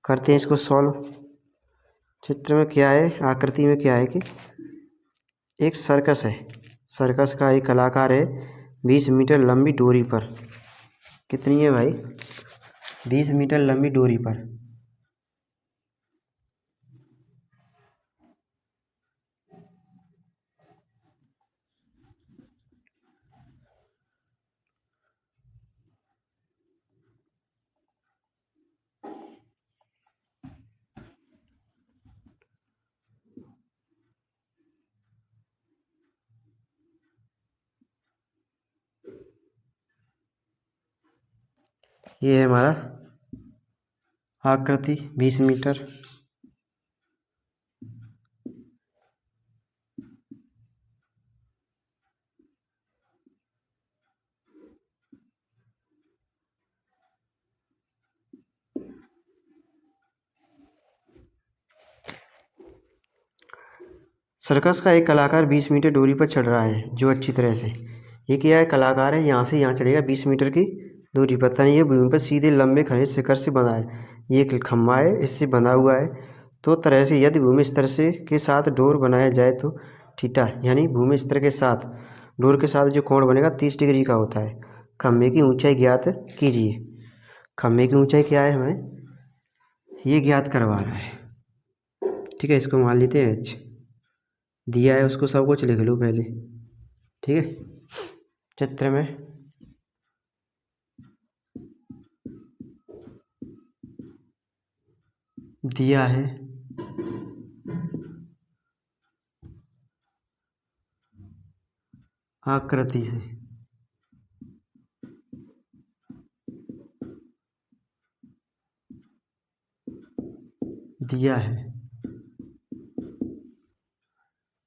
करते हैं इसको सॉल्व। चित्र में क्या है, आकृति में क्या है कि एक सर्कस है। सर्कस का एक कलाकार है 20 मीटर लंबी डोरी पर। कितनी है भाई? 20 मीटर लंबी डोरी पर। ये है हमारा आकृति 20 मीटर। सर्कस का एक कलाकार 20 मीटर दूरी पर चढ़ रहा है जो अच्छी तरह से। ये क्या है, कलाकार है, यहाँ से यहाँ चढ़ेगा 20 मीटर की दूरी पर। तनी ये भूमि पर सीधे लंबे खड़े शिखर से बंधा है। ये एक खम्भा है, इससे बंधा हुआ है। तो तरह से यदि भूमि स्तर से के साथ डोर बनाया जाए तो थीटा यानी भूमि स्तर के साथ डोर के साथ जो कोण बनेगा 30 डिग्री का होता है। खम्भे की ऊंचाई ज्ञात कीजिए। खम्भे की ऊंचाई क्या है, हमें ये ज्ञात करवा रहा है। ठीक है, इसको मान लेते हैं h दिया है, उसको सब कुछ लिख लो पहले। ठीक है, चित्र में दिया है आकृति से दिया है।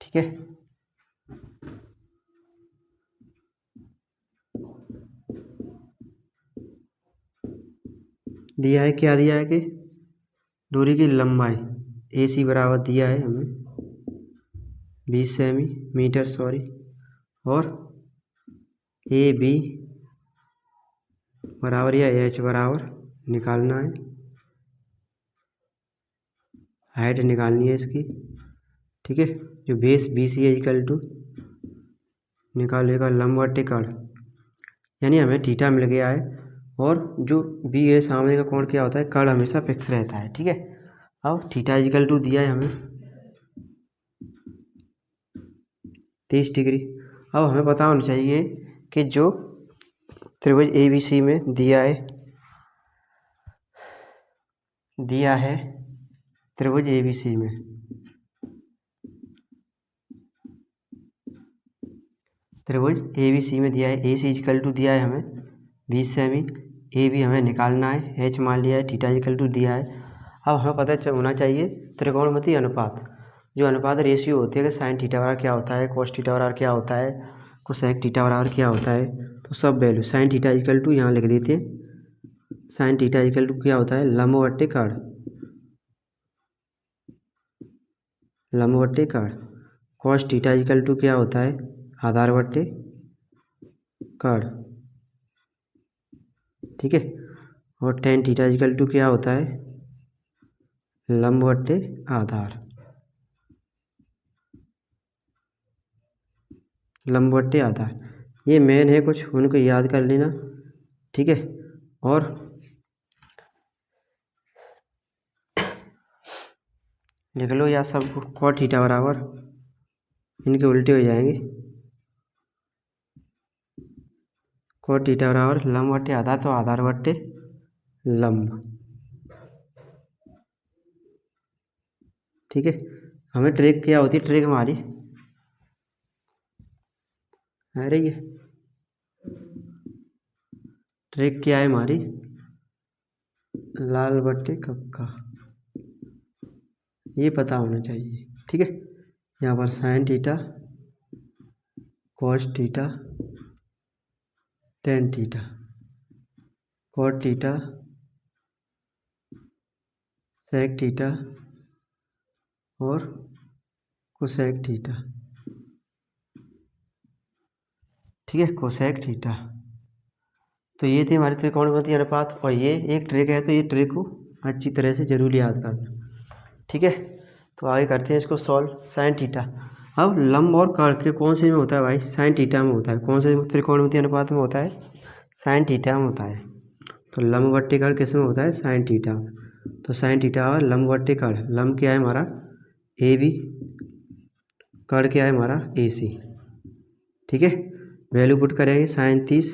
ठीक है, दिया है, क्या दिया है कि दूरी की लंबाई AC बराबर दिया है हमें 20 सेंटीमीटर और AB बराबर या H बराबर निकालना है, हाइट निकालनी है इसकी। ठीक है, जो बेस BC है इक्वल टू निकालेगा लंबवत कोण, यानी हमें थीटा मिल गया है। और जो बी है सामने का कोण क्या होता है, कोण हमेशा फिक्स रहता है। ठीक है, अब थीटा इक्वल टू दिया है हमें 30 डिग्री। अब हमें पता होना चाहिए कि जो त्रिभुज ABC में दिया है त्रिभुज ABC में दिया है AC इक्वल टू दिया है हमें 20 सेमी, AB हमें निकालना है, H मान लिया है, थीटा इक्वल टू दिया है। अब हमें पता होना चाहिए त्रिकोणमितीय अनुपात, जो अनुपात रेशियो होते हैं कि साइन थीटा बराबर क्या होता है, कोस थीटा बराबर क्या होता है, कोसेक थीटा बराबर क्या होता है। तो सब value sine theta equal to यहाँ लिख देते हैं। साइन थीटा इक्वल टू क्या होता है, लंबवत कोण। लंबवत कोण। कोस थीटा इक्वल टू क्या होता है, आधारवत कोण। ठीक है, और टेन थीटा इक्वल टू क्या होता है, लंबवत आधार। लंबवत आधार ये मेन है, कुछ उनको याद कर लेना। ठीक है, और लिख लो या सबको कॉट थीटा बराबर, इनके उल्टे हो जाएंगे, कॉट थीटा बराबर लंबवत आधार, तो आधार बट्टे लंब। ठीक है, हमें ट्रिक क्या होती है, ट्रिक हमारी अरे ये ट्रिक क्या है हमारी, लाल बट्टे कक्का, ये पता होना चाहिए। ठीक है, यहाँ पर sine theta, cos theta, tan theta, cot theta, sec theta और कोसेक थीटा। ठीक है, कोसेक थीटा। तो ये थी हमारी त्रिकोणमितीय अनुपात, और ये एक ट्रिक है, तो ये ट्रिक को अच्छी तरह से जरूर याद करना। ठीक है, तो आगे करते हैं इसको सॉल्व। Sine theta. अब लंब और कर्ण के कौन से में होता है भाई? साइन थीटा में होता है। कौन से त्रिकोणमितीय अनुपात में होता है? साइन थीटा में होता है। तो लंब बट्टे कर्ण किस में होता है? Sine theta. तो साइन थीटा और लंब बट्टे कर्ण। लंब क्या है हमारा? A B. कर्ण क्या है हमारा? ए सी। ठीक है, वैल्यू पुट करेंगे। Sine 30,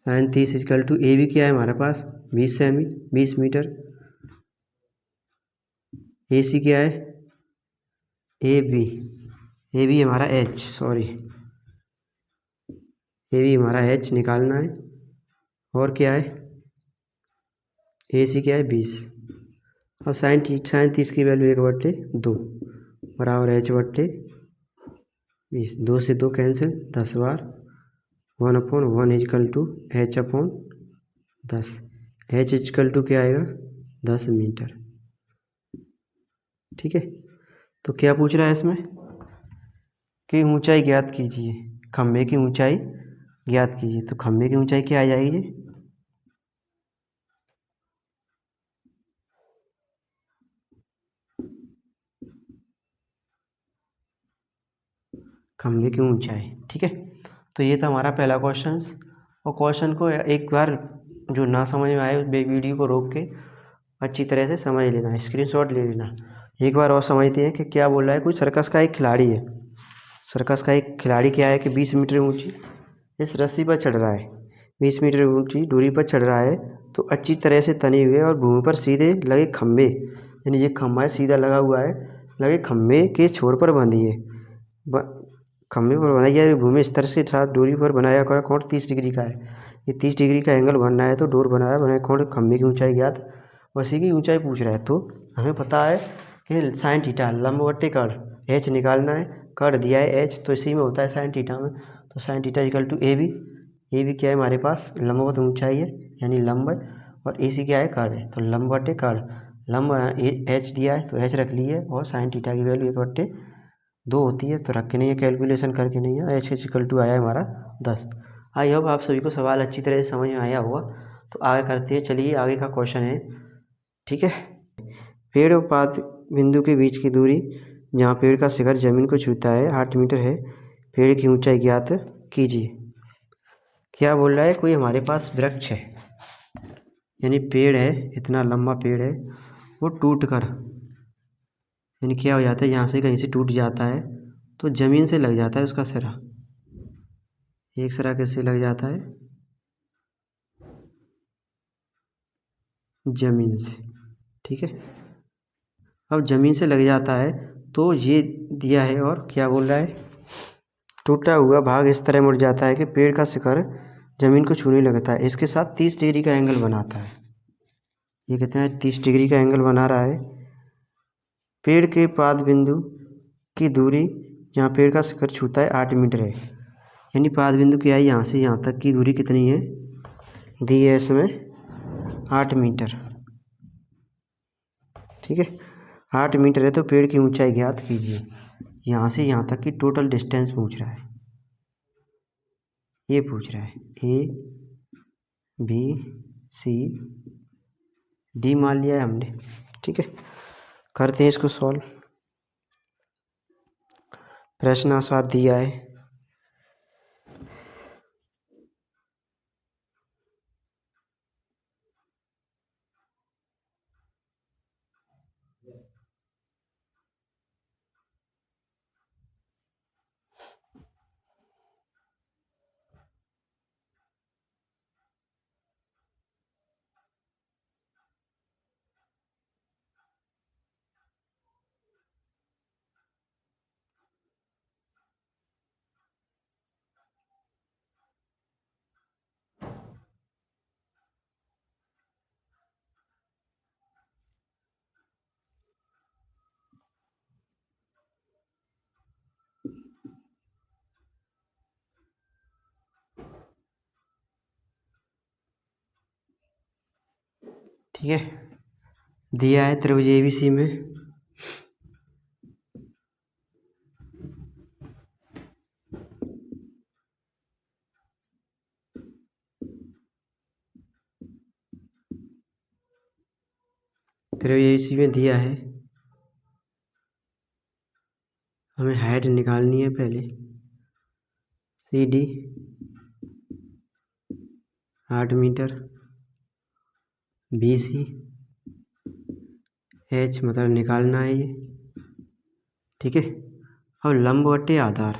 sine 30 equal to A B क्या है हमारे पास? 20 सेमी, 20 मीटर। ए सी क्या है? ए बी हमारा एच, सॉरी, ए बी हमारा एच निकालना है। और क्या है? ए सी क्या है? 20। अब साइन 30 की वैल्यू 1/2 बराबर एच बट्टे 20। 2 से 2 कैंसिल, 10 बार। 1/1 equal to H upon 10। H equal to क्या आएगा? 10 मीटर। ठीक है, तो क्या पूछ रहा है इसमें कि ऊंचाई ज्ञात कीजिए, खंभे की ऊंचाई ज्ञात कीजिए। तो खंभे की ऊंचाई क्या आ जाएगी? खंभे की ऊंचाई। ठीक है, तो ये था हमारा पहला क्वेश्चन। और क्वेश्चन को एक बार जो ना समझ में आए वीडियो को रोक के अच्छी तरह से समझ लेना, स्क्रीनशॉट ले लेना। एक बार और समझते हैं कि क्या बोल रहा है। कोई सर्कस का एक खिलाड़ी है। सर्कस का एक खिलाड़ी क्या है कि 20 मीटर ऊंची इस रस्सी पर चढ़ रहा है। 20 मीटर ऊंची दूरी पर चढ़ रहा है, तो अच्छी तरह से तने हुए और भूमि पर सीधे लगे खंभे, यानी ये खंभा है सीधा लगा हुआ है, लगे खंभे के छोर पर बंधी है। खंभे पर बनाई गया भूमि स्तर के साथ दूरी पर बनाया गया कोण 30 डिग्री का है। ये 30 डिग्री का एंगल बनना है, तो डोर बनाया कोण खंभे की ऊंचाई ज्ञात, उसी की ऊंचाई पूछ रहा है। तो हमें पता है कि साइन थीटा लंब बट्टे कर्ण एच निकालना है। कर्ण दिया है एच, तो इसी में होता है साइन थीटा में। तो sine theta equal to A B. A B क्या है हमारे पास? लंबवत ऊंचाई है, यानी लंब है। और ए सी क्या है? कर्ण है। तो लंब बट्टे कर्ण। लंब एच दिया है तो एच रख ली है, और साइन थीटा की वैल्यू 1/2 होती है, तो रख के नहीं है, कैलकुलेशन करके नहीं है। एच इक्वल टू आया हमारा 10। आई होप आप सभी को सवाल अच्छी तरह से समझ में आया होगा। तो आगे करते हैं, चलिए आगे का क्वेश्चन है। ठीक है, पेड़ और पाद बिंदु के बीच की दूरी जहाँ पेड़ का शिखर जमीन को छूता है 8 मीटर है। पेड़ की ऊंचाई ज्ञात कीजिए। क्या बोल रहा है? कोई हमारे पास वृक्ष है, यानी पेड़ है, इतना लंबा पेड़ है, वो टूट कर, यानी क्या हो जाता है, यहाँ से कहीं से टूट जाता है तो ज़मीन से लग जाता है उसका सिरा। एक सिरा किससे लग जाता है? ज़मीन से। ठीक है, अब ज़मीन से लग जाता है तो ये दिया है, और क्या बोल रहा है? टूटा हुआ भाग इस तरह मुड़ जाता है कि पेड़ का शिखर ज़मीन को छूने लगता है। इसके साथ 30 डिग्री का एंगल बनाता है। ये कितना है? 30 डिग्री का एंगल बना रहा है। पेड़ के पाद बिंदु की दूरी जहाँ पेड़ का शिखर छूता है 8 मीटर है, यानी पाद बिंदु क्या है? यहाँ से यहाँ तक की दूरी कितनी है? दी है इसमें 8 मीटर। ठीक है, 8 मीटर है, तो पेड़ की ऊंचाई ज्ञात कीजिए। यहाँ से यहाँ तक की टोटल डिस्टेंस पूछ रहा है, ये पूछ रहा है। ए बी सी डी मान लिया है हमने। ठीक है, करते हैं इसको सॉल्व। प्रश्न आसार दिया है। ठीक है, दिया है त्रिभुज एबीसी में फिर ये इसी में दिया है, हमें हाइट निकालनी है पहले। CD 8 मीटर, BC H मतलब निकालना है ये, ठीक है। और लंब बटे आधार,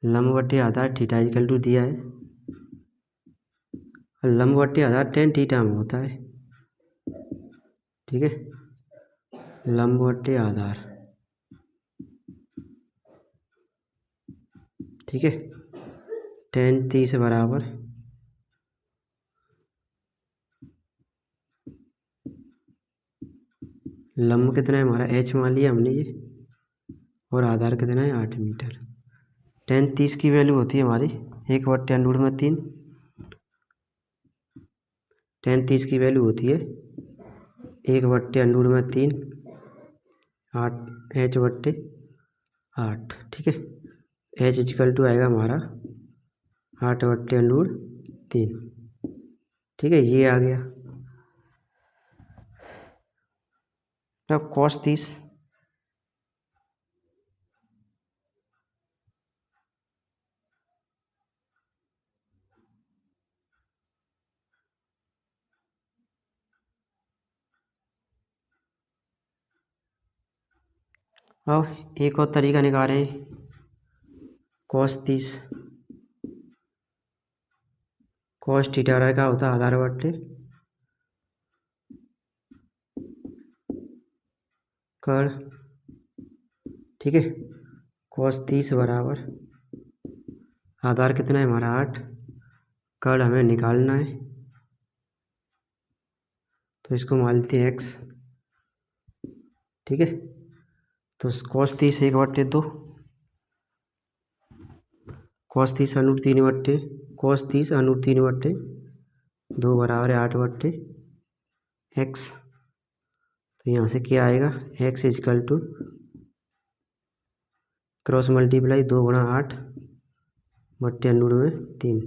लंब बटे आधार थीटा इक्वल टू दिया है, और लंब बटे आधार tan थीटा में होता है, ठीक है। लंब बटे आधार, ठीक है। tan 30 बराबर लंब कितना है हमारा, H मान लिया हमने ये, और आधार कितना है 8 मीटर। tan 30 की वैल्यू होती है हमारी 1/√3। tan 30 की वैल्यू होती है 1/√3 H/8, ठीक है। H इक्वल टू आएगा हमारा 8/√3, ठीक है। ये आ गया। अब cos 30, अब एक और तरीका निकाल रहे हैं। cos 30 cos थीटा का होता है आधार बटे कर, ठीक है। cos 30 बराबर आधार कितना है हमारा 8, कर हमें निकालना है, तो इसको मान लेते हैं x, ठीक है। तो cos 30 1/2, cos 30 √3/2 बराबर है 8/x। तो यहाँ से क्या आएगा, x equal to cross multiply 2 गुणा 8/√3,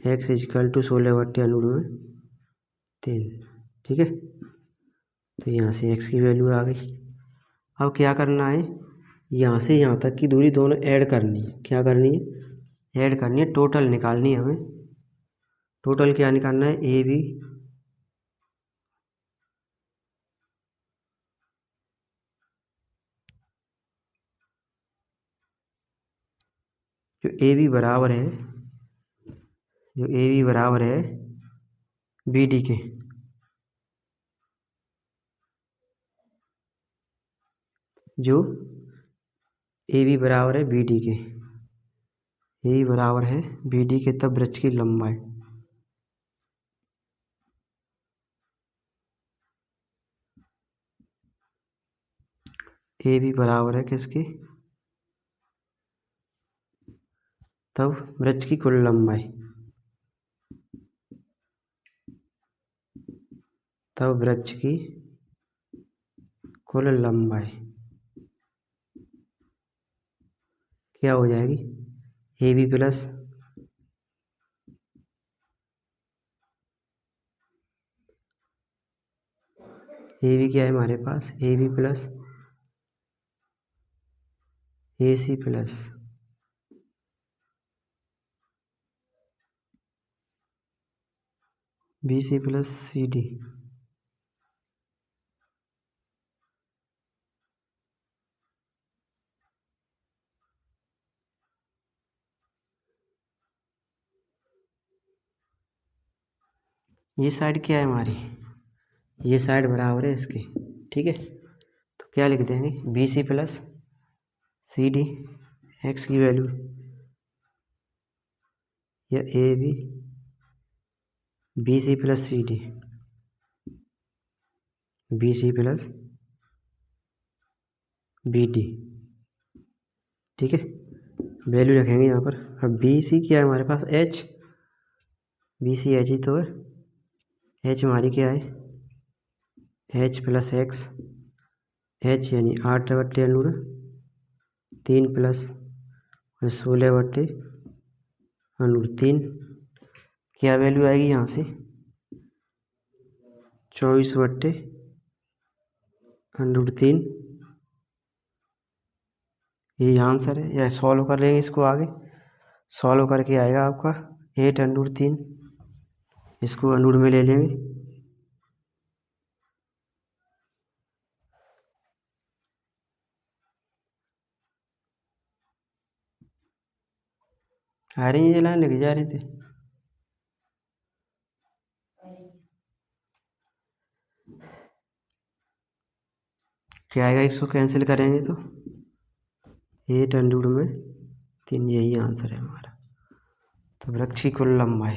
x इजकल टू 16/√3, ठीक है। तो यहाँ से x की वैल्यू आ गई। अब क्या करना है, यहाँ से यहाँ तक की दूरी दोनों ऐड करनी है। क्या करनी है, ऐड करनी है, टोटल निकालनी है हमें। टोटल क्या निकालना है, AB जो AB बराबर है, जो AB बराबर है BD के, जो AB बराबर है BD के, AB बराबर है BD के, तब वृत्त की लंबाई AB बराबर है किसके, तब वृत्त की कुल लंबाई, तब वृत्त की कुल लंबाई क्या हो जाएगी, AB प्लस AB क्या है हमारे पास, AB plus AC plus BC plus CD। ये साइड क्या है हमारी, ये साइड बराबर है इसके, ठीक है। तो क्या लिख देंगे, BC प्लस CD, x की वैल्यू, या AB BC plus CD, BC plus BD, ठीक है। वैल्यू रखेंगे यहाँ पर। अब BC क्या है हमारे पास, H, BC H ही तो है, H हमारी क्या है, H प्लस X, H यानी 8/√3 प्लस 16/√3, क्या वैल्यू आएगी यहाँ से 24/। √3 ये आंसर है। या सॉल्व कर लेंगे इसको आगे, सॉल्व करके आएगा आपका 8√3, इसको अंडर में ले लेंगे। आ रही है ये लाइन, लिख जा रही थी। क्या आएगा, 100 कैंसिल करेंगे तो 8√3, यही आंसर है हमारा। तो वृक्ष की कुल लंबाई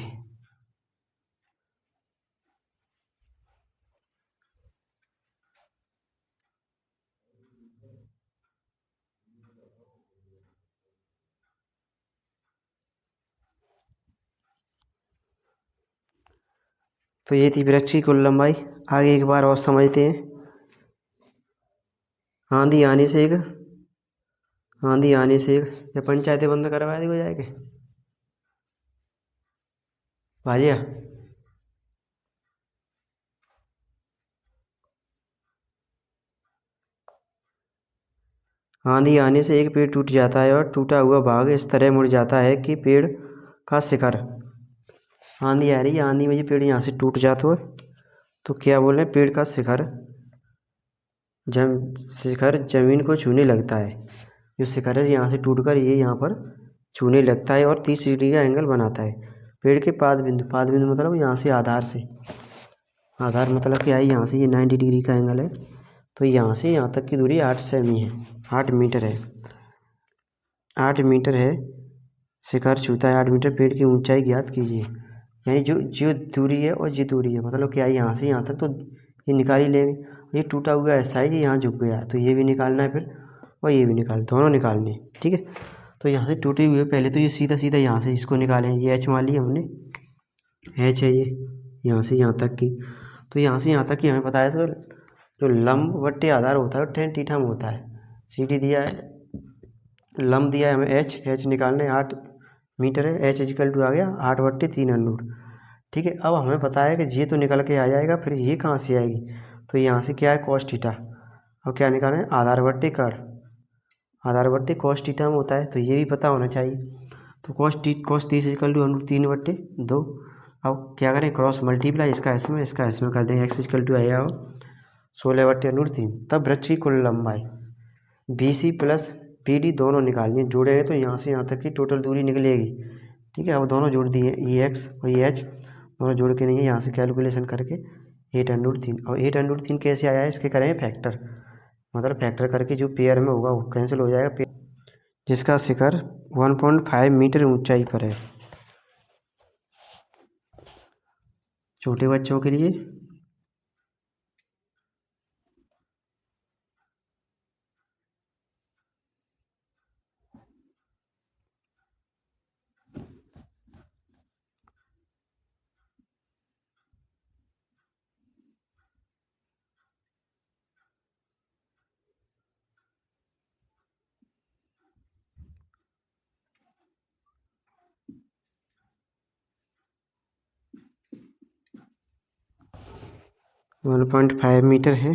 तो ये थी वृक्ष की कुल लंबाई। आगे एक बार और समझते हैं। आंधी आने से एक या पंचायतें बंद करवा दी हो जाएगी भाजिया। आंधी आने से एक पेड़ टूट जाता है और टूटा हुआ भाग इस तरह मुड़ जाता है कि पेड़ का शिखर, आंधी आ रही है, आंधी में ये पेड़ यहाँ से टूट जाता है तो क्या बोल रहे हैं, पेड़ का शिखर शिखर जमीन को छूने लगता है। जो शिखर है यहाँ से टूटकर ये यहाँ पर छूने लगता है और 30 डिग्री का एंगल बनाता है। पेड़ के पाद बिंदु मतलब यहाँ से आधार मतलब क्या है, यहाँ से ये 90 डिग्री का एंगल है। तो यहाँ से यहाँ तक की दूरी 8 सेमी है, 8 मीटर है, 8 मीटर है। शिखर छूता है 8 मीटर, पेड़ की ऊंचाई ज्ञात कीजिए। यानी जो दूरी है और ये दूरी है, मतलब क्या है, यहाँ से यहाँ तक तो ये निकाल ही लेंगे। ये टूटा हुआ है साइज, यहाँ झुक गया है तो ये भी निकालना है फिर, और ये भी दोनों निकालने हैं, ठीक है। तो यहाँ से टूटे हुए पहले तो ये सीधा सीधा यहाँ से इसको निकालें, ये एच मान लिया हमने, एच है ये यहाँ से यहाँ तक की। तो यहाँ से यहाँ तक की हमें बताया तो जो लंब बट्टे आधार होता है वो tan थीटा में होता है। सी डी दिया है, लंब दिया है हमें एच निकालने 8 मीटर है, एच इजिकल टू आ गया 8/3 ठीक है। अब हमें पता है कि ये तो निकल के आ जाएगा, फिर ये कहाँ से आएगी, तो यहाँ से क्या है cos थीटा। अब क्या निकालें, आधार बट्टे कड़, आधार बट्टे cos थीटा में होता है, तो ये भी पता होना चाहिए। तो cos 30 इजिकल टू √3/2। अब क्या करें, क्रॉस मल्टीप्लाई, इसका इसमें कर देंगे, x इजिकल टू आएगा 16/√3। तब वृक्ष की कुल लंबाई BC प्लस PD दोनों निकालनी है, जोड़ेंगे तो यहाँ से यहाँ तक की टोटल दूरी निकलेगी, ठीक है। अब दोनों जोड़ दिए, ये x और ये h दोनों जोड़ के नहीं है, यहाँ से कैलकुलेशन करके 8√3। और 8√3 कैसे आया है, इसके करेंगे फैक्टर, मतलब फैक्टर करके जो पेयर में होगा वो कैंसिल हो जाएगा। जिसका शिखर 1.5 मीटर ऊंचाई पर है। छोटे बच्चों के लिए 1.5 मीटर है।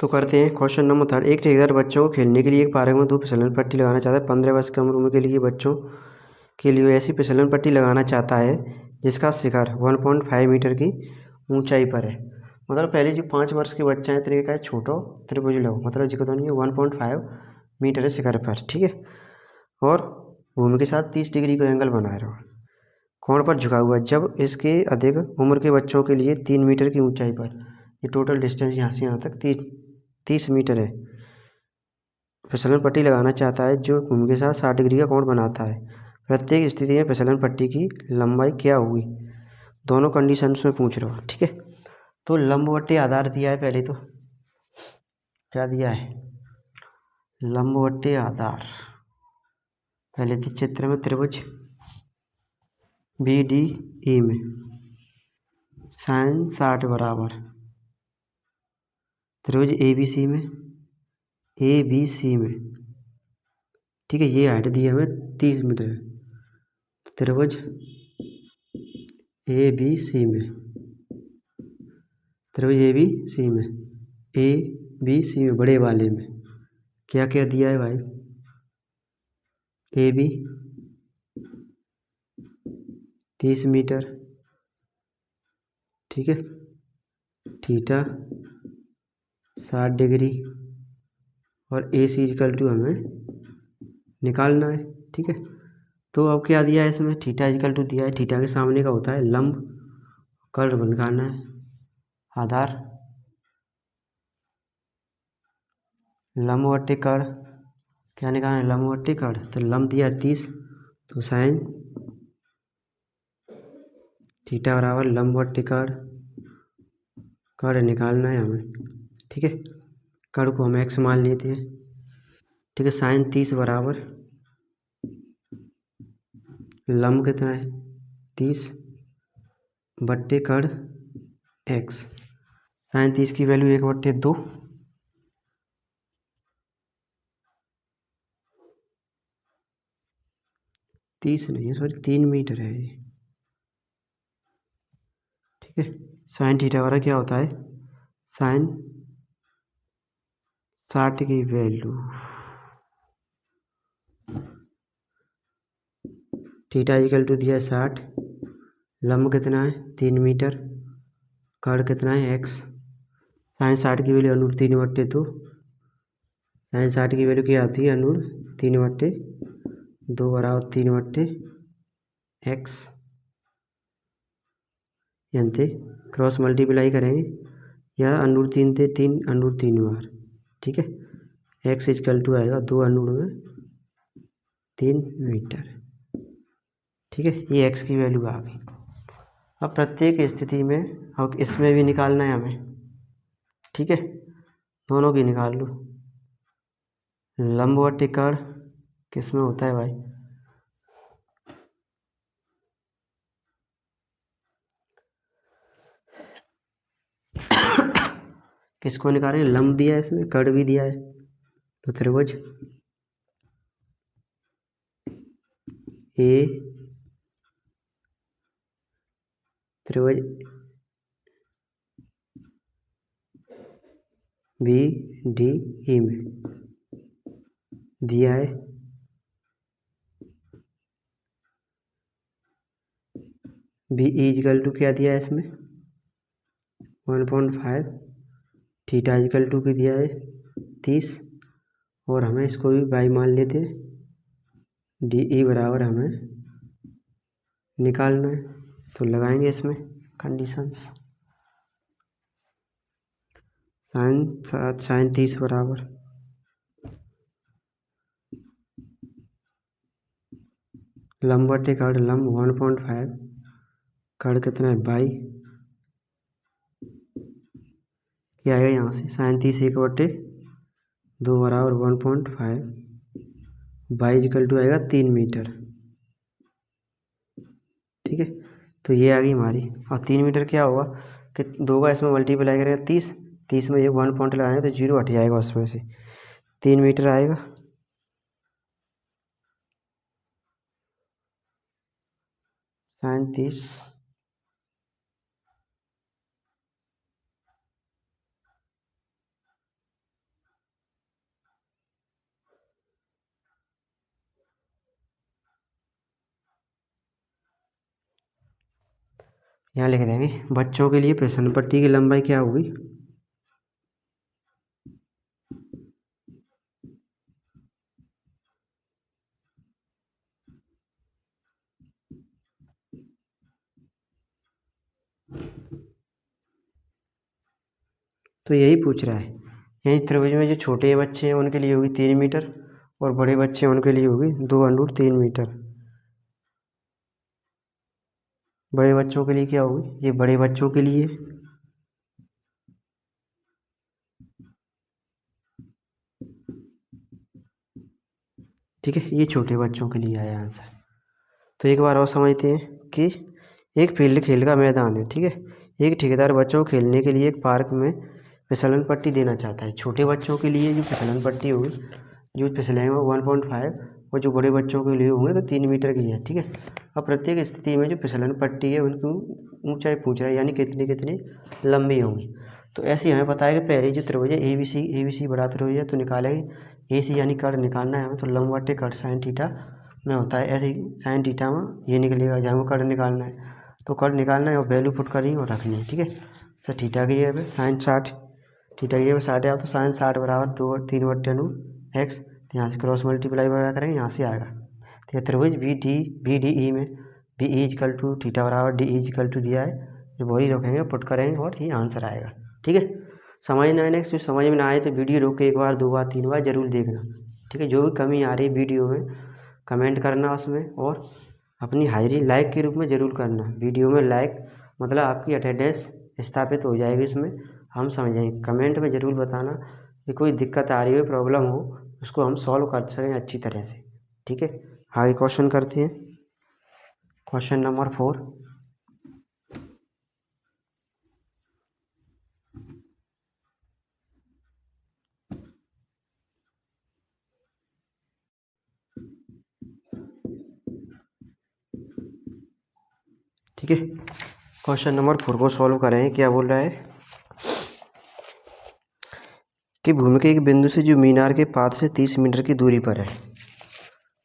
तो करते हैं क्वेश्चन नंबर 3। एक ठेकेदार बच्चों को खेलने के लिए एक पार्क में 2 फिसलन पट्टी लगाना चाहता है। 15 वर्ष कम उम्र के लिए बच्चों के लिए ऐसी फिसलन पट्टी लगाना चाहता है जिसका शिखर 1.5 मीटर की ऊंचाई पर है। मतलब पहले जो 5 वर्ष के बच्चा है तेरे का छोटो त्रिभुज लो, मतलब जिसको तो नहीं 1.5 मीटर है शिखर पर, ठीक है। और भूमि के साथ 30 डिग्री का एंगल बनाए रहो, कोण पर झुका हुआ है। जब इसके अधिक उम्र के बच्चों के लिए 3 मीटर की ऊंचाई पर, ये टोटल डिस्टेंस यहाँ से यहाँ तक 30 मीटर है, फिसलन पट्टी लगाना चाहता है जो भूमि के साथ 60 डिग्री का कोण बनाता है। प्रत्येक स्थिति में फिसलन पट्टी की लंबाई क्या हुई, दोनों कंडीशंस में पूछ रहा हूँ, ठीक है। तो लंबवट्टी आधार दिया है, पहले तो क्या दिया है, लंबवट्टी आधार। पहले तो चित्र में त्रिभुज BDE में साइन 60 बराबर त्रिभुज ABC में ABC में, ठीक है। ये हाइट दी है हमें 30 मीटर, त्रिभुज ABC में, त्रिभुज ABC में, ABC में बड़े वाले में क्या क्या दिया है भाई, AB 30 मीटर, ठीक है, थीटा 60 डिग्री और AC इक्वल टू हमें निकालना है, ठीक है। तो अब क्या दिया है इसमें, थीटा इक्वल टू दिया है, थीटा के सामने का होता है लंब, कर्व निकालना है, आधार लंबवट्टी कर्ण क्या निकालना है, लंबवट्टी कर्ण। तो लंब दिया 30, तो साइन थीटा बराबर लंबवट्टी कर्ण निकालना है हमें, ठीक है। कर्ण को हम x मान लेते हैं, ठीक है। साइन 30 बराबर लंब कितना है 30 बट्टे कर्ण x, साइन 30 की वैल्यू 1/2, 30 नहीं है सॉरी 3 मीटर है ये, ठीक है। साइन थीटा वाला क्या होता है, साइन 60 की वैल्यू, थीटा इक्वल टू दिया है 60, लंब कितना है 3 मीटर, कर्ण कितना है x, साइन 60 की वैल्यू अनुरूप 3/2, साइन 60 की वैल्यू क्या आती है अनुरूप 3/2 बराबर 3/x, यानी क्रॉस मल्टीप्लाई करेंगे या अनुरूप 3 थे 3 अनुरूप 3 बार, ठीक है। x इक्वल टू आएगा 2 अनुरूप में 3 मीटर, ठीक है। ये x की वैल्यू आ गई। अब प्रत्येक स्थिति में अब इसमें भी निकालना है हमें, ठीक है। दोनों की निकाल लो। लंबवट्टी कर्ण किस में होता है भाई, किसको निकालें, लंब दिया है इसमें, कर्ण भी दिया है, तो त्रिभुज ए त्रिभुज BDE में दिया है BE इक्वल टू क्या दिया है इसमें 1.5, थीटा इक्वल टू की दिया है 30, और हमें इसको भी बाई मान लेते हैं, DE बराबर हमें निकालना है। तो लगाएंगे इसमें कंडीशंस, साइन 30 बराबर लंबवट्टी कर्ण लंब 1.5, कर्ण कितना है 22, क्या आएगा यहाँ से साइन 30 1/2 बराबर 1.5, 22 इक्वल टू आएगा 3 मीटर, ठीक है। तो ये आ गई हमारी, और 3 मीटर क्या होगा कि 2 का इसमें मल्टीप्लाई करेगा 30, 30 में ये 1 पॉइंट लगाएंगे तो 0 हट जाएगा उसमें से, 3 मीटर आएगा। साइन 30 यहाँ लिख देंगे बच्चों के लिए फिसल पट्टी की लंबाई क्या होगी। तो यही पूछ रहा है। यही त्रिभुज में जो छोटे बच्चे हैं उनके लिए होगी 3 मीटर और बड़े बच्चे हैं उनके लिए होगी 2√3 मीटर। बड़े बच्चों के लिए क्या होगी, ये बड़े बच्चों के लिए, ठीक है, ये छोटे बच्चों के लिए आया आंसर। तो एक बार और समझते हैं कि एक फील्ड खेल का मैदान है, ठीक है। एक ठेकेदार बच्चों को खेलने के लिए एक पार्क में फिसलन पट्टी देना चाहता है। छोटे बच्चों के लिए जो फिसलन पट्टी होगी, जो फिसलेंगे वो 1.5 और जो बड़े बच्चों के लिए होंगे तो 3 मीटर की है, ठीक है। अब प्रत्येक स्थिति में जो फिसलन पट्टी है उनकी ऊंचाई पूछ रहा है, यानी कितनी कितनी लंबी होंगी। तो ऐसे ही हमें पता है कि पहले जो त्रिभुज है ए बी सी बड़ा त्रिभुज है तो निकालेंगे ए सी, यानी कर्ण निकालना है हमें, तो लंब बटे कर्ण साइन थीटा में होता है। ऐसे ही साइन थीटा में ये निकलेगा, जहाँ को कर्ण निकालना है तो कर्ण निकालना है और वैल्यू पुट करनी और रखनी है, ठीक है। सर थीटा की जगह पे साइन 60, थीटा की जगह पे 60 आया तो साइन 60 बराबर 2/3/x, तो यहाँ से क्रॉस मल्टीप्लाई वगैरह करेंगे, यहाँ से आएगा। तो ये त्रिभुज बी डी ई में बी इजिकल टू थीटा बराबर डी इजिकल टू दिया है, ये वही रखेंगे पुट करेंगे और ये आंसर आएगा, ठीक है। समझ में आए, नेक्स्ट समझ में ना आए तो वीडियो रोक के 1 बार 2 बार 3 बार जरूर देखना, ठीक है। जो भी कमी आ रही वीडियो में कमेंट करना उसमें, और अपनी हाजिरी लाइक के रूप में ज़रूर करना। वीडियो में लाइक मतलब आपकी अटेंडेंस स्थापित हो जाएगी, इसमें हम समझेंगे। कमेंट में ज़रूर बताना कि कोई दिक्कत आ रही हो, प्रॉब्लम हो, उसको हम सॉल्व कर सकें अच्छी तरह से, ठीक है। आगे क्वेश्चन करते हैं, क्वेश्चन नंबर 4। ठीक है, क्वेश्चन नंबर 4 को सॉल्व करें। क्या बोल रहा है कि भूमि के एक बिंदु से जो मीनार के पाद से 30 मीटर की दूरी पर है।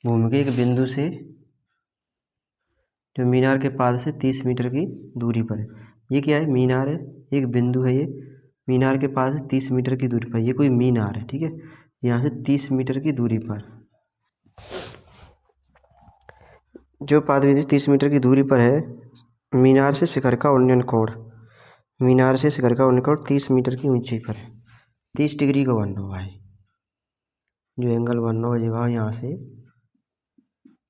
भूमि के एक बिंदु से जो मीनार के पाद से 30 मीटर की दूरी पर है। ये क्या है, मीनार है, एक बिंदु है, ये मीनार के पास से 30 मीटर की दूरी पर, ये कोई मीनार है, ठीक है। यहाँ से 30 मीटर की दूरी पर जो पाद बिंदु 30 मीटर की दूरी पर है, मीनार से शिखर का उन्नयन कोण, मीनार से शिखर का उन्नयन कोण 30 मीटर की ऊंचाई पर है। 30 डिग्री का बनना हुआ है, जो एंगल बनना हो जगह यहाँ से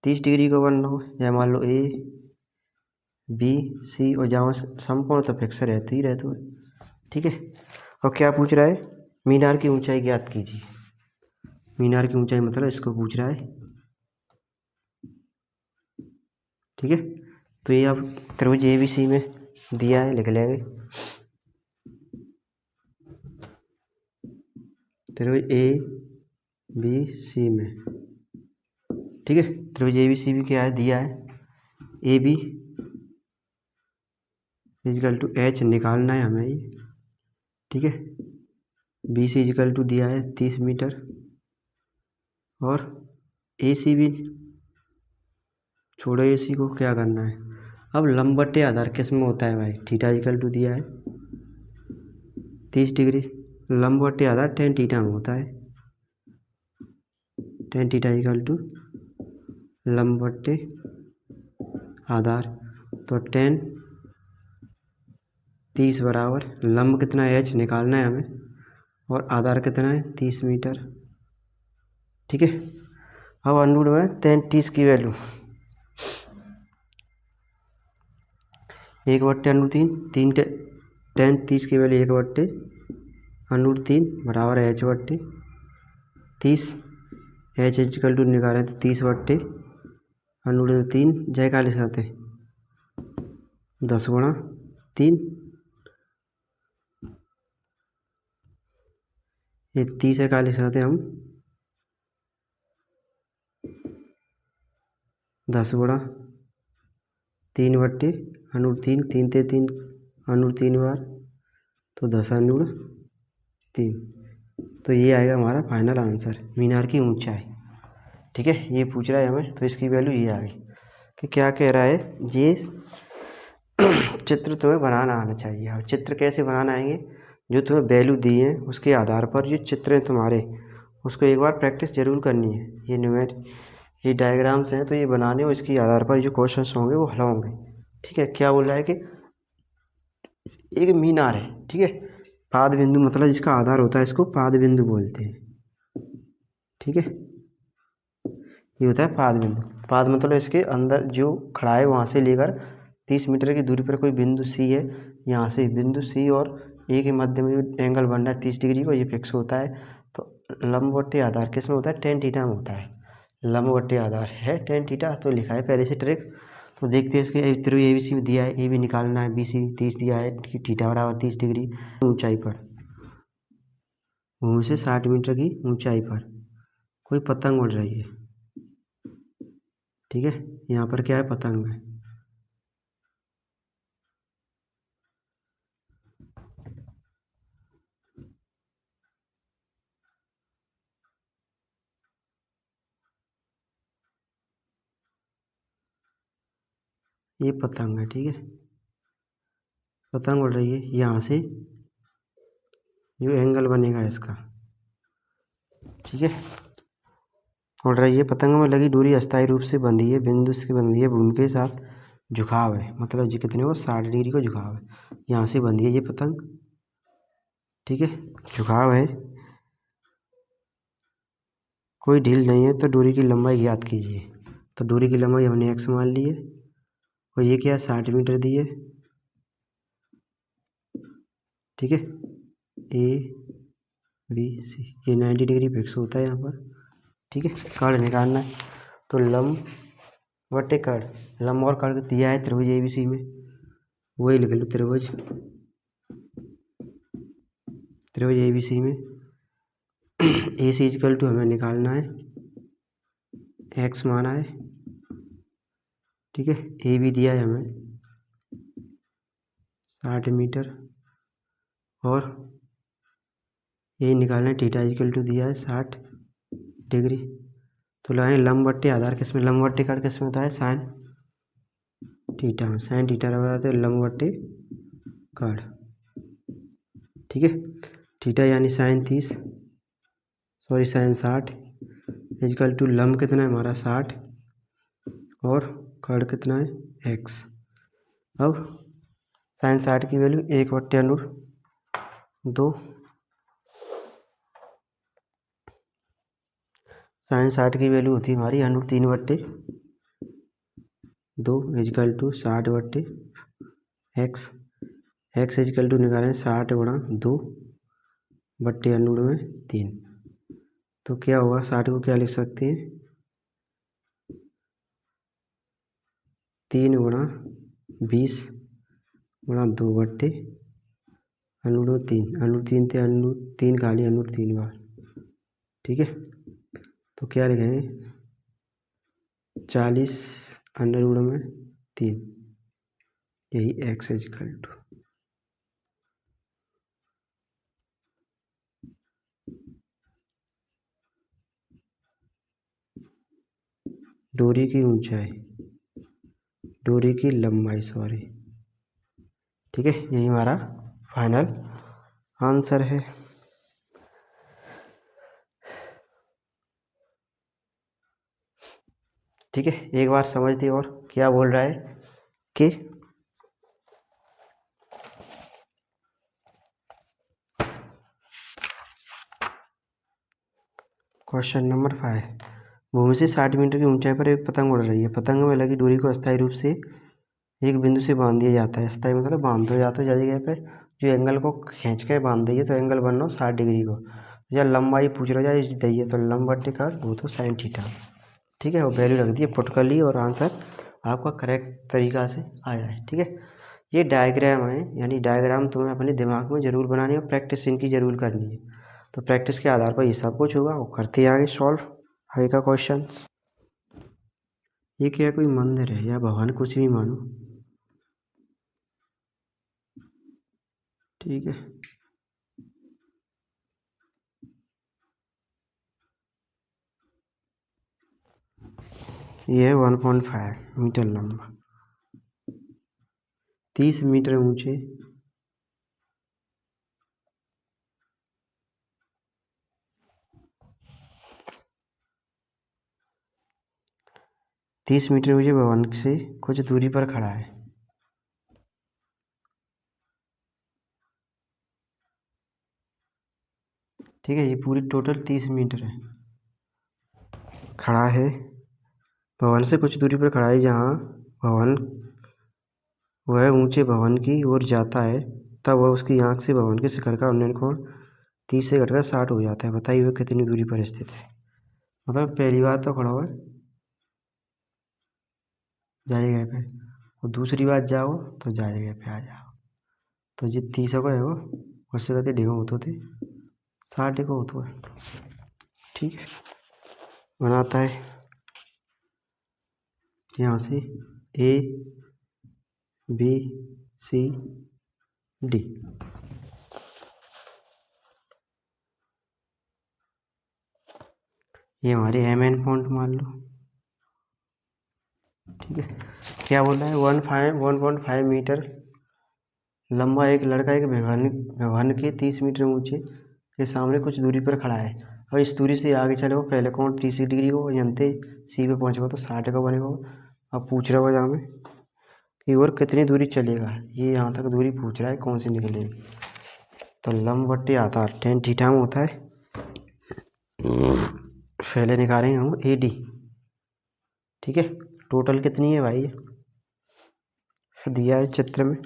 30 डिग्री का बनना हो, या मान लो ए बी सी, और जहाँ समकोण तो फिक्स रहते ही रहते हो, ठीक है। और क्या पूछ रहा है, मीनार की ऊंचाई ज्ञात कीजिए। मीनार की ऊंचाई मतलब इसको पूछ रहा है, ठीक है। तो ये अब त्रिभुज ए बी सी में दिया है, लिख लेंगे त्रिभुज ए बी सी में, ठीक है। त्रिभुज ए बी सी भी क्या है, दिया है, A B equal to H निकालना है हमें ये, ठीक है। बी सी इजिकल टू दिया है 30 मीटर, और ए सी भी छोड़ो, ए सी को क्या करना है। अब लंब बटे आधार किस में होता है भाई, थीटा इजिकल टू दिया है 30 डिग्री, लंब बटे आधार टेन थीटा में होता है, टेन थीटा इजिकल टू लंब बटे आधार, तो टेन 30 बराबर लंब कितना है एच निकालना है हमें, और आधार कितना है 30 मीटर, ठीक है। अब अंडूड में टेन 30 की वैल्यू 1/√3, तीन टेन 30 की वैल्यू 1/√3 बराबर एच बट्टे 30, एच इजिकल टू निकालें तो 30/√3, जय का लिख सकते 10×3, ये 30 है का लिख सकते हम 10×3/√3, 3 ते 3 √3 बार, तो 10/3। तो ये आएगा हमारा फाइनल आंसर, मीनार की ऊंचाई, ठीक है। ये पूछ रहा है हमें, तो इसकी वैल्यू ये आ गई। कि क्या कह रहा है, ये चित्र तुम्हें बनाना आना चाहिए। और चित्र कैसे बनाना आएंगे, जो तुम्हें वैल्यू दी है उसके आधार पर जो चित्र हैं तुम्हारे, उसको एक बार प्रैक्टिस जरूर करनी है। ये डायग्राम्स हैं तो ये बनाने और इसके आधार पर जो क्वेश्चंस होंगे वो हल होंगे। ठीक है, क्या बोल रहा है कि एक मीनार है, ठीक है, पाद बिंदु मतलब जिसका आधार होता है इसको पाद बिंदु बोलते हैं। ठीक है, ये होता है पाद बिंदु। पाद मतलब इसके अंदर जो खड़ा है वहाँ से लेकर 30 मीटर की दूरी पर कोई बिंदु सी है, यहाँ से बिंदु सी और ए के मध्य में जो एंगल बन रहा है 30 डिग्री को, ये फिक्स होता है। तो लंबवती आधार किस में होता है, tan थीटा में होता है। लंबवती आधार है tan थीटा, तो लिखा है पहले से ट्रिक। तो देखते हैं इसके त्रिभुज ए बी सी दिया है, ए भी निकालना है, बी सी 30 दिया है कि थीटा बराबर 30 डिग्री। ऊंचाई पर भूमि से 60 मीटर की ऊंचाई पर कोई पतंग उड़ रही है। ठीक है, यहाँ पर क्या है, पतंग है। ये पतंग है, ठीक है, पतंग उड़ रही है। यहाँ से जो एंगल बनेगा इसका, ठीक है, उड़ रही है। पतंग में लगी डोरी अस्थायी रूप से बंधी है, बिंदु से बंधी है, भूमि के साथ झुकाव है, मतलब जी कितने को 60 डिग्री को झुकाव है। यहाँ से बंधी है ये पतंग, ठीक है, झुकाव है, कोई ढील नहीं है। तो डोरी की लंबाई ज्ञात कीजिए। तो डोरी की लंबाई हमने x मान ली है और ये क्या है, 60 मीटर दी है। ठीक है, ए बी सी, ये 90 डिग्री फिक्स होता है यहाँ पर। ठीक है, कर्ण निकालना है। तो लंब बटे कर्ण, लंब और कर्ण दिया है त्रिभुज ए बी सी में, वही लिख लो। त्रिभुज ए बी सी में ए सी इजकल टू हमें निकालना है, एक्स माना है। ठीक है, ए भी दिया है हमें 60 मीटर और ये निकालना है, थीटा इजकल टू दिया है 60 डिग्री। तो लगाएं लंब बट्टे आधार किस में, लंब बट्टे कर्ण किस में होता है, साइन थीटा में। साइन थीटा बराबर है लंब बट्टे कर्ण। ठीक है, थीटा यानी sine 30, sorry sine 60 equal to लंब कितना है हमारा 60 और कर्ण कितना है एक्स। अब साइन 60 की वैल्यू 1/√2, साइन 60 की वैल्यू होती है हमारी √3/2 इजकल टू 60/एक्स। एक्स इजकल टू निकालें 60/2/√3। तो क्या होगा, 60 को क्या लिख सकते हैं, 3×20/2/√3। √3 थे, √3 खाली √3 बार। ठीक है, तो क्या लिखेंगे, 40√3, यही एक्स इजकल टू। डोरी की ऊंचाई, डोरी की लंबाई, सॉरी। ठीक है, यही हमारा फाइनल आंसर है। ठीक है, एक बार समझ दी। और क्या बोल रहा है कि क्वेश्चन नंबर 5, भूमि से 60 मीटर की ऊंचाई पर एक पतंग उड़ रही है। पतंग में लगी डोरी को अस्थायी रूप से एक बिंदु से बांध दिया जाता है। अस्थायी मतलब बांध दिया जाता है जगह पे, जो एंगल को खींच के बांध दिए तो एंगल बनना हो 60 डिग्री को। या लंबाई पूछ रहा है दी है, तो लंब बट्टे कर्ण वो तो साइन थीटा। ठीक है, वो वैल्यू रख दी है, पुट कर ली और आंसर आपका करेक्ट तरीका से आया है। ठीक है, ये डायग्राम है, यानी डायग्राम तुम्हें अपने दिमाग में ज़रूर बनानी है और प्रैक्टिस इनकी ज़रूर करनी है। तो प्रैक्टिस के आधार पर ये सब कुछ होगा, वो करते हैं आगे सॉल्व आगे का क्वेश्चन। ये क्या, कोई मंदिर है या भवन, कुछ भी मानो। ठीक है, ये है 1.5 मीटर लंबा, 30 मीटर ऊंचे 30 मीटर ऊंचे भवन से कुछ दूरी पर खड़ा है। ठीक है, ये पूरी टोटल 30 मीटर है, खड़ा है, भवन से कुछ दूरी पर खड़ा है। जहाँ भवन वह ऊंचे भवन की ओर जाता है तब वह उसकी आंख से भवन के शिखर का उन्नयन कोण 30 से घटकर 60 हो जाता है। बताइए वह कितनी दूरी पर स्थित है। मतलब पहली बात तो खड़ा हुआ है जाएगा पे, और दूसरी बात जाओ तो जाएगा पे आ जाओ, तो जी 30 को है वो उससे कहते ढेगो होते थे 60 को होता है। ठीक है, बनाता है यहाँ से ए बी सी डी। ये हमारे एम एन पॉइंट मान लो। ठीक है, क्या बोल रहा है 1.5 मीटर लंबा एक लड़का एक भवन के 30 मीटर ऊंचे के सामने कुछ दूरी पर खड़ा है। और इस दूरी से आगे चले वो पहले कोण 30 डिग्री को जनते सी पे पहुँचेगा तो 60 का बनेगा। अब पूछ रहा होगा यहाँ में कि और कितनी दूरी चलेगा, ये यहाँ तक दूरी पूछ रहा है कौन सी निकलेगी। तो लंब बट्टे आधार tan थीटा में होता है, पहले निकालेंगे हम ए डी। ठीक है, टोटल कितनी है भाई दिया है चित्र में।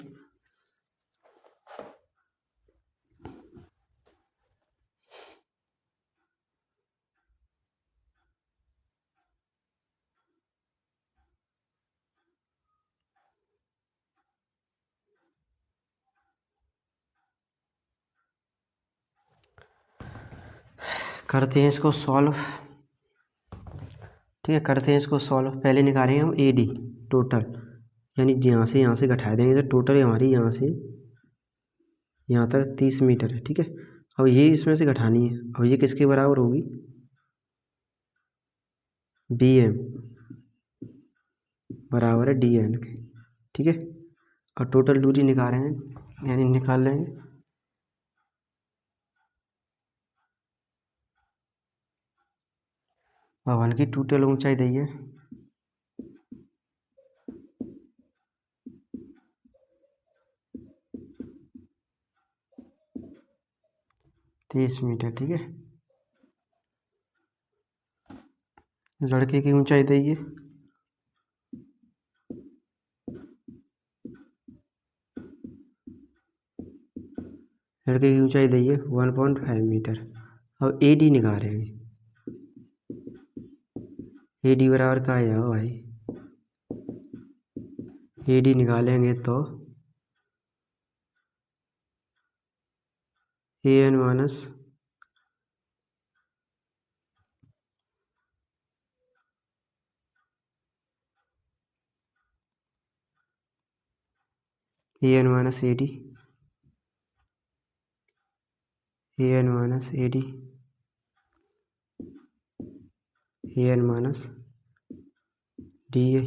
करते हैं इसको सॉल्व। ठीक है, करते हैं इसको सॉल्व। पहले निकालेंगे हम ए डी टोटल, यानी यहाँ से घटा देंगे तो टोटल हमारी यहाँ से यहाँ तक 30 मीटर है। ठीक है, अब ये इसमें से घटानी है। अब ये किसके बराबर होगी, बी एम बराबर है डी एन के। ठीक है, और टोटल दूरी निकाल रहे हैं, यानी निकाल लेंगे भवन की टोटल ऊंचाई दी है 30 मीटर। ठीक है, लड़के की ऊंचाई दी है लड़के की ऊंचाई दी है 1.5 मीटर। अब ए डी निकाल रहे हैं, ए डी बराबर का है भाई, ए डी निकालेंगे तो A N minus A N minus A D, A N minus A D, A N minus D A.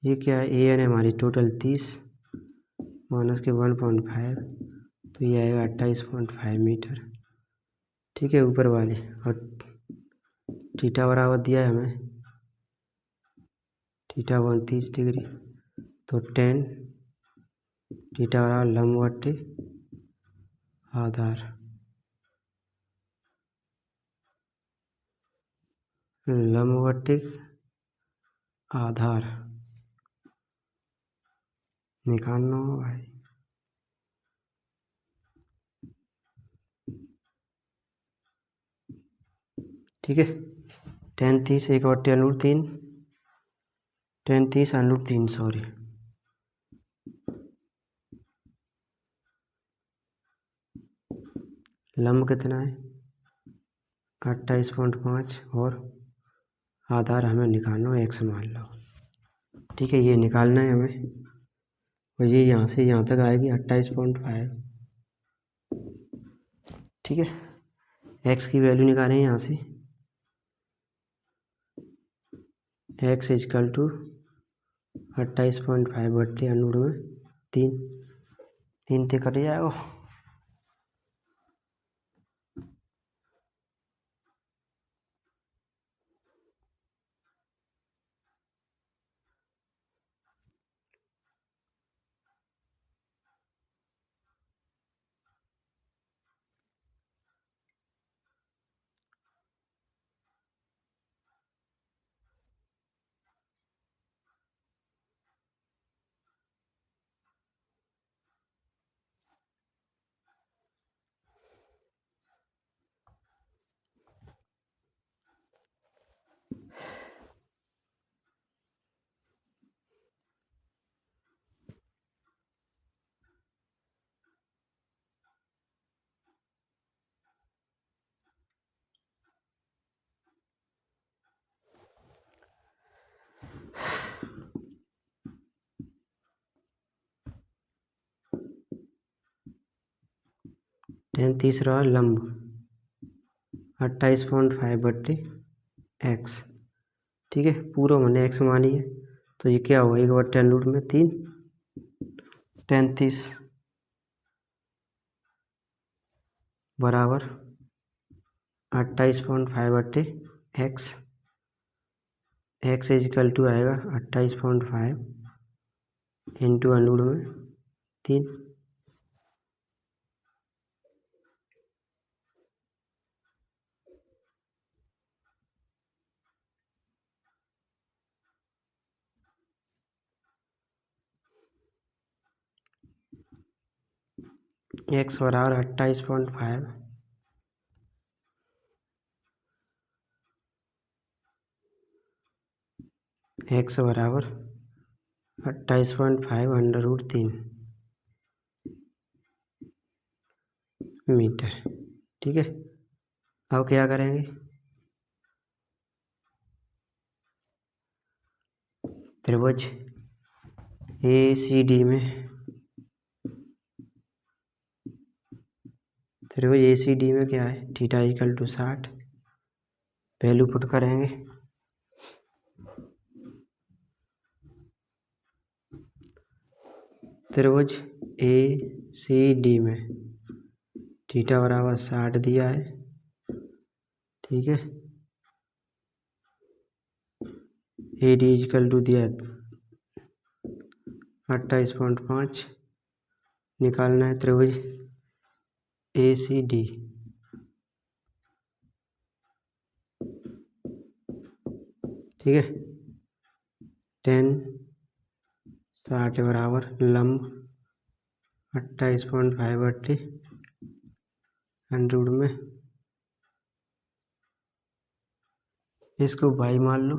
ये क्या है, ए एन है हमारी टोटल 30 माइनस के 1.5, तो ये आएगा 28.5 मीटर। ठीक है, ऊपर वाले, और थीटा बराबर दिया है हमें थीटा 29 डिग्री, तो 10 थीटा बराबर लंबवत आधार, लंबवत आधार निकालना हो भाई। ठीक है, 10 30 1/√3, 10 30 √3 सॉरी, लंब कितना है 28.5 और आधार हमें निकालना है एक्स मान लो। ठीक है, ये निकालना है हमें, और ये यहाँ से यहाँ तक आएगी 28.5। ठीक है, एक्स की वैल्यू निकालें यहाँ से, एक्स इजकल टू 28.5 बट्टे अंडूर में 3, 3 ते कट जाएगा। टेन तीसरा लंब 28.5 बट्टे एक्स, ठीक है। पूरा मैंने एक्स मानी है, तो ये क्या होगा, 1/√3, 33 बराबर 28.5 बट्टे एक्स। एक्स इजिकल टू आएगा 28.5 इंटू √3। एक्स बराबर 28.5 एक्स बराबर 28.5 √3 मीटर, ठीक है। अब क्या करेंगे, त्रिभुज ACD में क्या है, theta equal to 60, value put करेंगे। त्रिभुज ACD में थीटा बराबर 60 दिया है, ठीक है। AD इक्वल टू दिया है 28.5, निकालना है त्रिभुज ACD। ठीक है, 10/60 बराबर लंब 28.5 बट्टे 100 में, इसको बाई मान लो,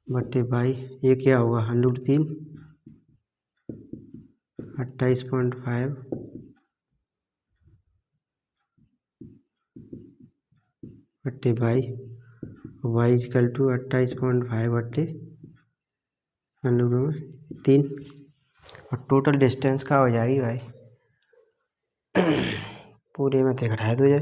बट्टे बाई, ये क्या होगा 103, 28.5 बट्टे बाई, वाई इक्वल टू 28.5 बट्टे 3, और टोटल डिस्टेंस का हो जाएगी भाई, पूरे में घटाए दो जाए,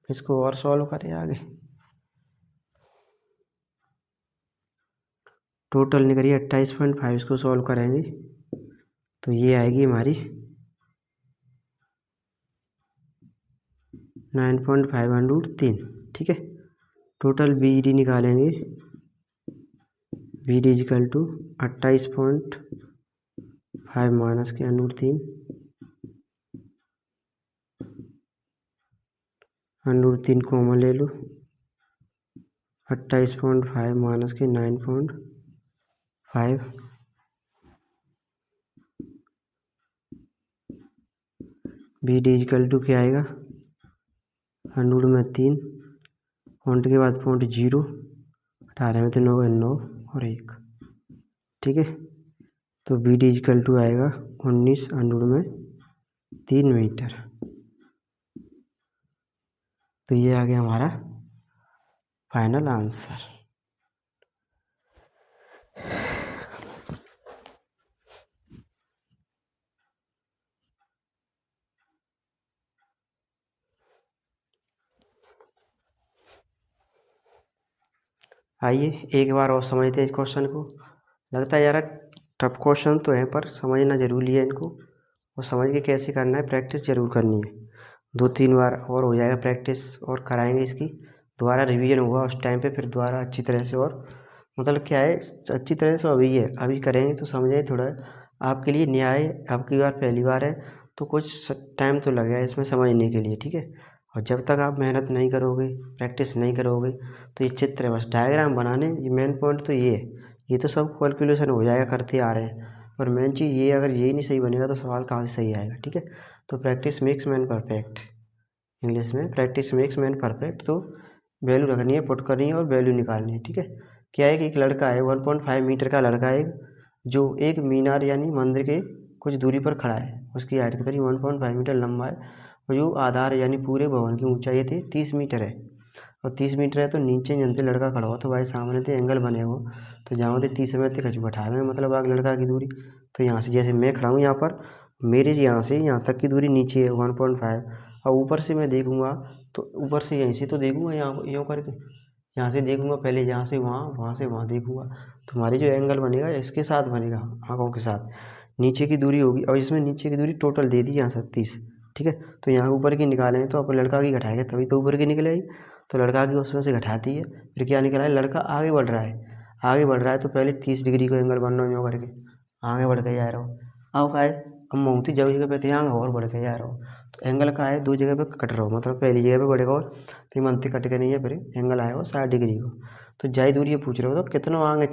इसको और सॉल्व करें आगे। टोटल निकली 28.5, इसको सॉल्व करेंगे तो ये आएगी हमारी 9.5 ठीक है। टोटल BD निकालेंगे, BD इक्वल टू 28.5 माइनस के √3, √3 कॉमन ले लो, 28.5 माइनस के 9.5, BD इक्वल टू क्या आएगा, 100 में 3, पॉइंट के बाद पॉइंट 0, 18 में तो 9 है, 9 और 1, ठीक है। तो BD इक्वल टू आएगा 19 में 3 मीटर। तो ये आ गया हमारा फाइनल आंसर। आइए एक बार और समझते हैं इस क्वेश्चन को। लगता है यार टफ क्वेश्चन तो है, पर समझना ज़रूरी है इनको, और समझ के कैसे करना है, प्रैक्टिस ज़रूर करनी है। 2-3 बार और हो जाएगा प्रैक्टिस, और कराएंगे इसकी दोबारा रिवीजन होगा उस टाइम पे, फिर दोबारा अच्छी तरह से। और मतलब क्या है, अच्छी तरह से अभी है, अभी करेंगे तो समझे थोड़ा। आपके लिए नया है, आपकी बार पहली बार है, तो कुछ टाइम तो लगेगा इसमें समझने के लिए, ठीक है। और जब तक आप मेहनत नहीं करोगे, प्रैक्टिस नहीं करोगे, तो ये चित्र है बस डायग्राम बनाने, ये मेन पॉइंट तो ये है। ये तो सब कैलकुलेशन हो जाएगा, करते आ रहे हैं, पर मेन चीज़ ये, अगर यही नहीं सही बनेगा तो सवाल कहाँ से सही आएगा, ठीक है। तो practice makes man perfect, English में प्रैक्टिस मेक्स मैन परफेक्ट। तो वैल्यू रखनी है, पुट करनी है और वैल्यू निकालनी है, ठीक है। क्या है कि एक लड़का है, 1.5 मीटर का लड़का है, जो एक मीनार यानी मंदिर के कुछ दूरी पर खड़ा है। उसकी हाइट कितनी, 1.5 मीटर लंबा है, और जो आधार यानी पूरे भवन की ऊंचाई थी 30 मीटर है। और 30 मीटर है, तो नीचे जन से लड़का खड़ा हुआ, तो भाई सामने से एंगल बने हो, तो जहाँ से 30 में खच बैठा में मतलब आग लड़का की दूरी। तो यहाँ से जैसे मैं खड़ा हूँ यहाँ पर, मेरे यहाँ से यहाँ तक की दूरी नीचे है 1.5, और ऊपर से मैं देखूँगा तो ऊपर से यहीं से तो देखूँगा, यहाँ यूँ करके यहाँ से देखूँगा, पहले यहाँ से वहाँ, वहाँ से वहाँ देखूँगा। तुम्हारी जो एंगल बनेगा इसके साथ बनेगा, आँखों के साथ नीचे की दूरी होगी। और इसमें नीचे की दूरी टोटल दे दी यहाँ 37, ठीक है। तो यहाँ ऊपर की निकालें तो अब लड़का की घटाएंगे तभी तो ऊपर की निकलेगी। तो लड़का की उसमें से घटाती है, फिर क्या निकला है, लड़का आगे बढ़ रहा है। आगे बढ़ रहा है तो पहले 30 डिग्री को एंगल बनना यूँ करके आगे बढ़ के जा रहा हो। अब का है, अब मऊती जब जगह पे थे यहाँ और बढ़ के जा रहा हो, तो एंगल का है 2 जगह पे कट रहा हो, मतलब पहली जगह पे बढ़ेगा और तो मंथी कट के नहीं है, फिर एंगल आएगा 60 डिग्री को। तो जाई दूरी ये पूछ रहे हो तो कितना आगे